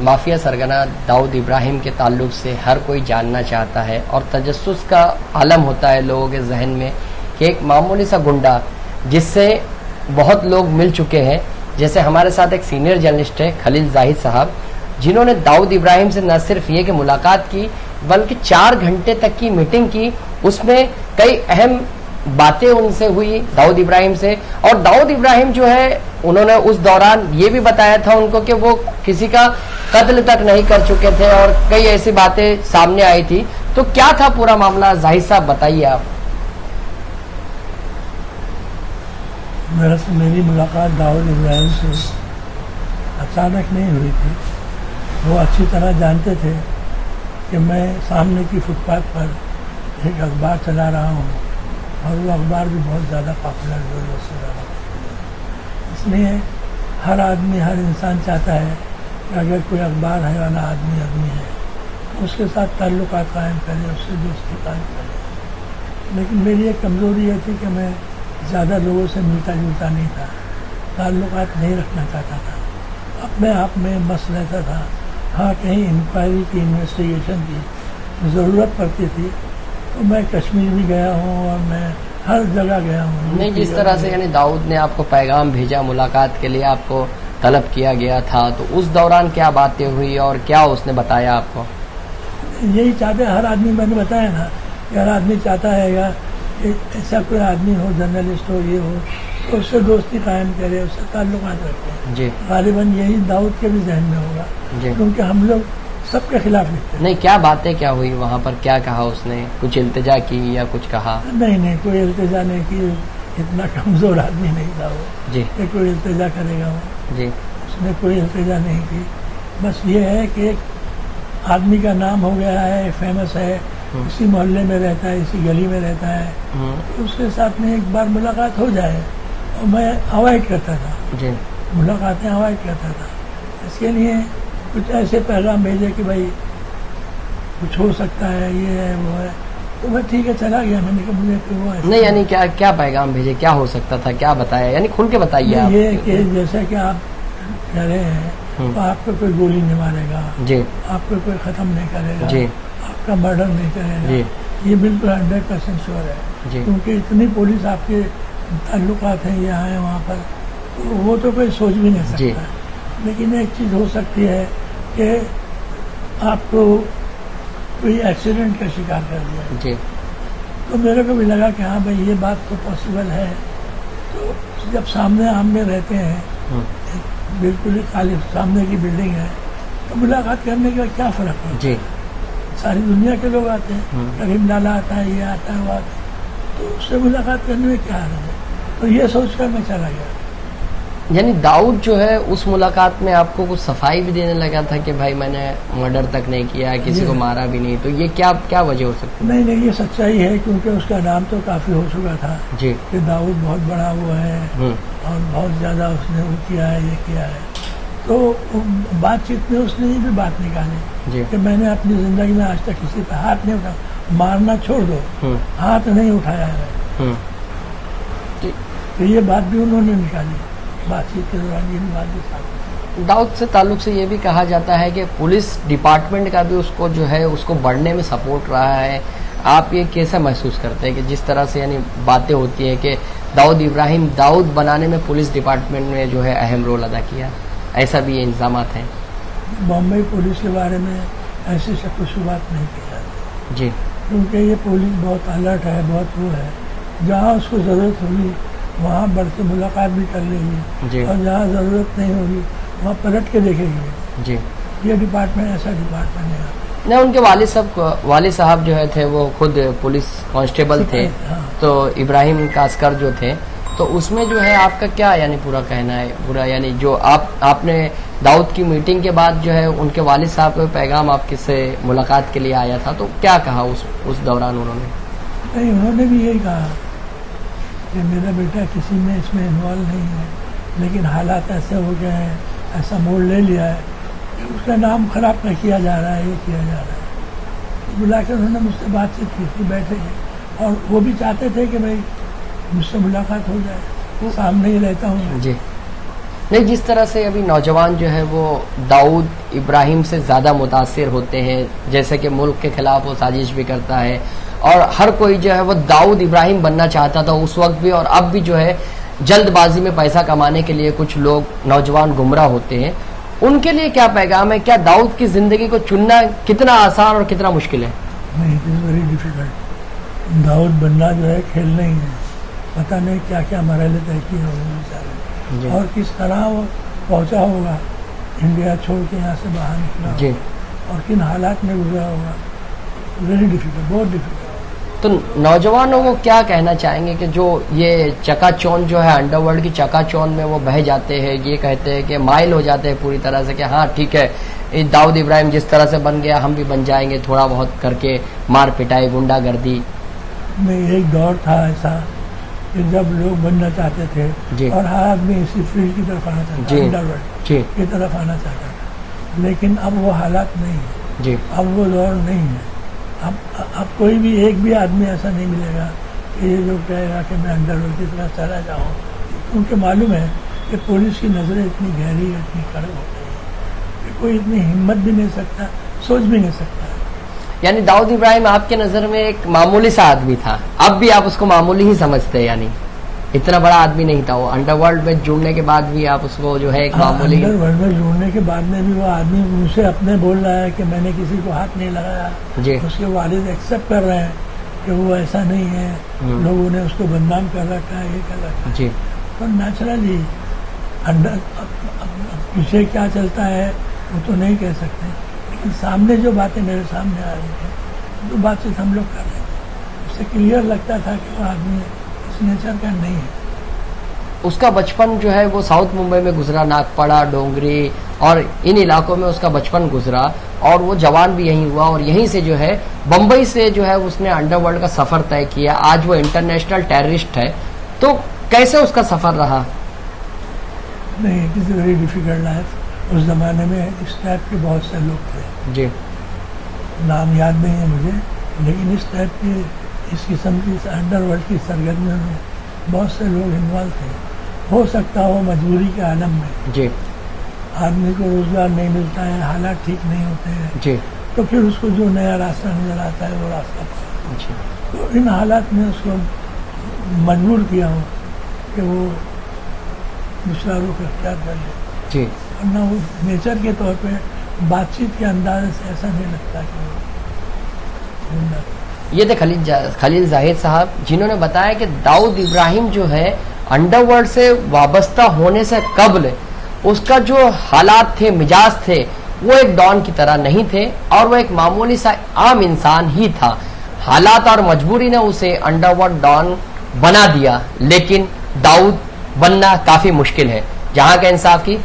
Mafia سرگنا داؤد ابراہیم کے تعلق سے ہر کوئی جاننا چاہتا ہے اور تجسس کا عالم ہوتا ہے لوگوں کے ذہن میں کہ ایک معمولی سا گنڈا جس سے بہت لوگ مل چکے ہیں، جیسے ہمارے ساتھ ایک سینئر جرنلسٹ ہے خلیل زاہد صاحب، جنہوں نے داؤد ابراہیم سے نہ صرف یہ کہ ملاقات کی بلکہ 4 گھنٹے تک کی میٹنگ کی، اس میں کئی اہم باتیں ان سے ہوئی داؤد ابراہیم سے، اور داؤد ابراہیم جو ہے انہوں نے اس دوران یہ بھی بتایا تھا ان کو کہ وہ کسی کا قتل تک نہیں کر چکے تھے، اور کئی ایسی باتیں سامنے آئی تھی. تو کیا تھا پورا معاملہ زاہد صاحب بتائیے آپ. دراصل میری ملاقات داؤد ابراہیم سے اچانک نہیں ہوئی تھی. وہ اچھی طرح جانتے تھے کہ میں سامنے کی فٹ پاتھ پر ایک اخبار چلا رہا ہوں، اور وہ اخبار بھی بہت زیادہ پاپولر ضرورت سے زیادہ پاپولر. اس لیے ہر آدمی، ہر انسان چاہتا ہے کہ اگر کوئی اخبار ہے والا آدمی ہے تو اس کے ساتھ تعلقات قائم کرے، اس سے دوستی قائم کرے. لیکن میری ایک کمزوری یہ تھی کہ میں زیادہ لوگوں سے ملتا جلتا نہیں تھا، تعلقات نہیں رکھنا چاہتا تھا، اپنے آپ میں مست رہتا تھا. ہاں کہیں انکوائری کی، انویسٹیگیشن کی ضرورت پڑتی تھی تو میں کشمیر بھی گیا ہوں اور میں ہر جگہ گیا ہوں. نہیں، جس طرح سے یعنی داؤد نے آپ کو پیغام بھیجا ملاقات کے لیے، آپ کو طلب کیا گیا تھا، تو اس دوران کیا باتیں ہوئی اور کیا اس نے بتایا آپ کو؟ یہی چاہتے ہر آدمی، میں نے بتایا نا کہ ہر آدمی چاہتا ہے گا کہ ایسا کوئی آدمی ہو، جرنلسٹ ہو، یہ ہو تو اس سے دوستی قائم کرے، اس سے تعلقات رکھے. جی، غالباً یہی داؤد کے بھی ذہن میں ہوگا. جی، کیونکہ ہم لوگ سب کے خلاف لکھتے ہیں. نہیں، کیا باتیں کیا ہوئی وہاں پر، کیا کہا اس نے؟ کچھ التجا کی یا کچھ کہا؟ نہیں، کوئی التجا نہیں کی. اتنا کمزور آدمی نہیں تھا وہ جی، کہ کوئی التجا کرے گا. وہ جی، اس نے کوئی التجا نہیں کی. بس یہ ہے کہ ایک آدمی کا نام ہو گیا ہے، فیمس ہے، اسی محلے میں رہتا ہے، اسی گلی میں رہتا ہے، تو اس کے ساتھ میں ایک بار ملاقات ہو جائے. اور میں اوائڈ کرتا تھا، جی، ملاقاتیں اوائڈ کرتا تھا. اس کے لیے کچھ ایسے پیغام بھیجے کہ بھائی کچھ ہو سکتا ہے، یہ ہے وہ ہے، تو میں ٹھیک ہے چلا گیا. میں نے کہا مجھے کہ وہ نہیں، یعنی کیا پیغام بھیجے، کیا ہو سکتا تھا، کیا بتایا، یعنی کھل کے بتائیے آپ. یہ کہ جیسا کہ آپ کہہ رہے ہیں تو آپ کو کوئی گولی نہیں مارے گا، جی، آپ کو کوئی ختم نہیں کرے گا، جی، آپ کا مرڈر نہیں کرے گا. جی، یہ بالکل 100% شیور ہے. جی، کیونکہ اتنی پولیس آپ کے تعلقات ہیں یہاں ہیں وہاں پر، تو وہ تو کوئی سوچ بھی نہیں جی. سکتا. لیکن ایک چیز ہو سکتی ہے کہ آپ کو کوئی ایکسیڈنٹ کا شکار کر دیا. جی، تو میرے کو بھی لگا کہ ہاں بھائی یہ بات تو پاسبل ہے. تو جب سامنے آمنے رہتے ہیں، بالکل خالی سامنے کی بلڈنگ ہے، تو ملاقات کرنے کا کیا فرق ہے؟ جی، ساری دنیا کے لوگ آتے ہیں، کریم لالا آتا ہے، یہ آتا ہے، وہ آتا ہے، تو اس سے ملاقات کرنے میں کیا حرج ہے؟ تو یہ سوچ کر میں چلا گیا. یعنی داؤد جو ہے اس ملاقات میں آپ کو کچھ صفائی بھی دینے لگا تھا کہ بھائی میں نے مرڈر تک نہیں کیا، کسی کو مارا بھی نہیں، تو یہ کیا وجہ ہو سکتی؟ نہیں، یہ سچائی ہے، کیونکہ اس کا نام تو کافی ہو چکا تھا. جی، کہ داؤد بہت بڑا وہ ہے اور بہت زیادہ اس نے وہ کیا ہے، یہ کیا ہے. تو بات چیت میں اس نے یہ بھی بات نکالی جی، کہ میں نے اپنی زندگی میں آج تک کسی پہ ہاتھ نہیں اٹھایا. مارنا چھوڑ دو، ہاتھ نہیں اٹھایا ہے. تو یہ بات بھی انہوں نے نکالی بات چیت کے دوران. یہ بھی بات بھی ساتھ داؤد سے تعلق سے یہ بھی کہا جاتا ہے کہ پولیس ڈپارٹمنٹ کا بھی اس کو جو ہے اس کو بڑھنے میں سپورٹ رہا ہے. آپ یہ کیسا محسوس کرتے ہیں کہ جس طرح سے یعنی باتیں ہوتی ہیں کہ داؤد ابراہیم داؤد بنانے میں پولیس ڈپارٹمنٹ نے جو ہے اہم رول ادا کیا، ایسا بھی یہ الزامات ہیں؟ بامبئی پولیس کے بارے میں ایسی شک و شبہات نہیں کی جاتی. جی، کیونکہ یہ پولیس بہت الرٹ ہے، بہت وہ ہے. جہاں اس کو ضرورت ہوگی وہاں بڑھ کے ملاقات بھی کر لے گی، جی، اور جہاں ضرورت نہیں ہوگی وہاں پلٹ کے دیکھے گی. جی. یہ ڈپارٹمنٹ ایسا ڈپارٹمنٹ ہے. نہیں، ان کے والد صاحب جو ہے تھے وہ خود پولیس کانسٹیبل تھے، تو ابراہیم کاسکر جو تھے، تو اس میں جو ہے آپ کا کیا یعنی پورا کہنا ہے؟ پورا یعنی جو آپ نے داؤد کی میٹنگ کے بعد جو ہے ان کے والد صاحب کا پیغام آپ سے ملاقات کے لیے آیا تھا، تو کیا کہا اس دوران انہوں نے؟ نہیں، انہوں نے بھی یہی کہا کہ میرا بیٹا کسی میں اس میں انوالو نہیں ہے، لیکن حالات ایسے ہو گئے ہیں، ایسا موڑ لے لیا ہے کہ اس کا نام خراب نہ کیا جا رہا ہے، یہ کیا جا رہا ہے. بلا کے انہوں نے مجھ سے بات چیت کی تھی، بیٹھے تھے، اور وہ بھی چاہتے تھے کہ بھائی مجھ سے ملاقات ہو جائے. سامنے ہی رہتا ہوں. جی. نہیں، جس طرح سے ابھی نوجوان جو ہے وہ داؤد ابراہیم سے زیادہ متاثر ہوتے ہیں، جیسے کہ ملک کے خلاف وہ سازش بھی کرتا ہے، اور ہر کوئی جو ہے وہ داؤد ابراہیم بننا چاہتا تھا اس وقت بھی، اور اب بھی جو ہے جلد بازی میں پیسہ کمانے کے لیے کچھ لوگ نوجوان گمراہ ہوتے ہیں، ان کے لیے کیا پیغام ہے؟ کیا داؤد کی زندگی کو چننا کتنا آسان اور کتنا مشکل ہے؟ نہیں، اٹ از ویری ڈیفیکلٹ. داؤد بننا جو ہے کھیل نہیں ہے. پتہ نہیں کیا کیا مرحلے طے کیے ہوں گے بیچارے، اور کس طرح وہ پہنچا ہوگا انڈیا چھوڑ کے یہاں سے باہر نکلا جی، اور کن حالات میں گزرا ہوگا. ویری ڈیفیکلٹ، بہت ڈیفیکلٹ. تو نوجوانوں کو کیا کہنا چاہیں گے کہ جو یہ چکا چون جو ہے انڈر ورلڈ کی چکا چون میں وہ بہہ جاتے ہیں، یہ کہتے ہیں کہ مائل ہو جاتے ہیں پوری طرح سے کہ ہاں ٹھیک ہے داؤد ابراہیم جس طرح سے بن گیا ہم بھی بن جائیں گے، تھوڑا بہت کر کے مار پٹائی گنڈا گردی. میں ایک دور تھا ایسا کہ جب لوگ بننا چاہتے تھے جی، اور ہر آدمی اسی فیلڈ کی طرف آنا چاہتا جی، تھا، انڈر ورلڈ جی، کی طرف آنا چاہتا تھا. لیکن اب وہ حالات نہیں ہے، جی، اب وہ دور نہیں ہے. اب کوئی بھی ایک بھی آدمی ایسا نہیں ملے گا کہ یہ جو کہے گا کہ میں انڈر ورلڈ کی طرف چلا جاؤں، کیونکہ معلوم ہے کہ پولیس کی نظریں اتنی گہری اتنی کڑک ہو گئی ہیں کہ کوئی اتنی ہمت بھی نہیں سکتا، سوچ بھی نہیں سکتا. یعنی داؤد ابراہیم آپ کے نظر میں ایک معمولی سا آدمی تھا، اب بھی آپ اس کو معمولی ہی سمجھتے ہیں؟ یعنی اتنا بڑا آدمی نہیں تھا وہ، انڈر ورلڈ میں جڑنے کے بعد بھی آپ اس کو جو ہے ایک معمولی. انڈر ورلڈ میں جڑنے کے بعد میں بھی وہ آدمی مجھ سے اپنے بول رہا ہے کہ میں نے کسی کو ہاتھ نہیں لگایا. جی، اس کے والد ایکسیپٹ کر رہے ہیں کہ وہ ایسا نہیں ہے، لوگوں نے اس کو بدنام کر رکھا ہے، یہ کر رکھا ہے. جی، تو نیچرلی پیچھے کیا چلتا ہے وہ تو نہیں کہہ سکتے، لیکن سامنے جو باتیں میرے سامنے آ رہی ہیں جو بات چیت ہم لوگ کر رہے ہیں اس سے کلیئر لگتا تھا کہ وہ آدمی اس نیچر کا نہیں ہے. اس کا بچپن جو ہے وہ ساؤتھ ممبئی میں گزرا، ناگپڑا، ڈونگری اور ان علاقوں میں اس کا بچپن گزرا، اور وہ جوان بھی یہیں ہوا، اور یہیں سے جو ہے بمبئی سے جو ہے اس نے انڈر ورلڈ کا سفر طے کیا. آج وہ انٹرنیشنل ٹیررسٹ ہے. تو کیسے اس کا سفر رہا؟ نہیں، it is very difficult life. اس زمانے میں اس ٹائپ کے بہت سے لوگ تھے، جی، نام یاد نہیں ہے مجھے، لیکن اس ٹائپ کے اس قسم کی انڈر ورلڈ کی سرگرمیوں میں بہت سے لوگ انوالو تھے. ہو سکتا ہو مجبوری کے عالم میں جی، آدمی کو روزگار نہیں ملتا ہے، حالات ٹھیک نہیں ہوتے ہیں، جی، تو پھر اس کو جو نیا راستہ نظر آتا ہے وہ راستہ پکڑتا ہے. جی. تو ان حالات میں اس کو مجبور کیا ہو کہ وہ دوسرا رخ اختیار کر لے. جی، ورنہ وہ نیچر کے طور پہ بات چیت کے انداز سے ایسا نہیں لگتا کہ وہ زندہ تھا. یہ تھے خلیل زاہد صاحب، جنہوں نے بتایا کہ داؤد ابراہیم جو ہے انڈر ورلڈ سے وابستہ ہونے سے قبل اس کا جو حالات تھے، مزاج تھے، وہ ایک ڈان کی طرح نہیں تھے، اور وہ ایک معمولی سا عام انسان ہی تھا. حالات اور مجبوری نے اسے انڈر ورلڈ ڈان بنا دیا، لیکن داؤد بننا کافی مشکل ہے. جہاں کا انصاف کی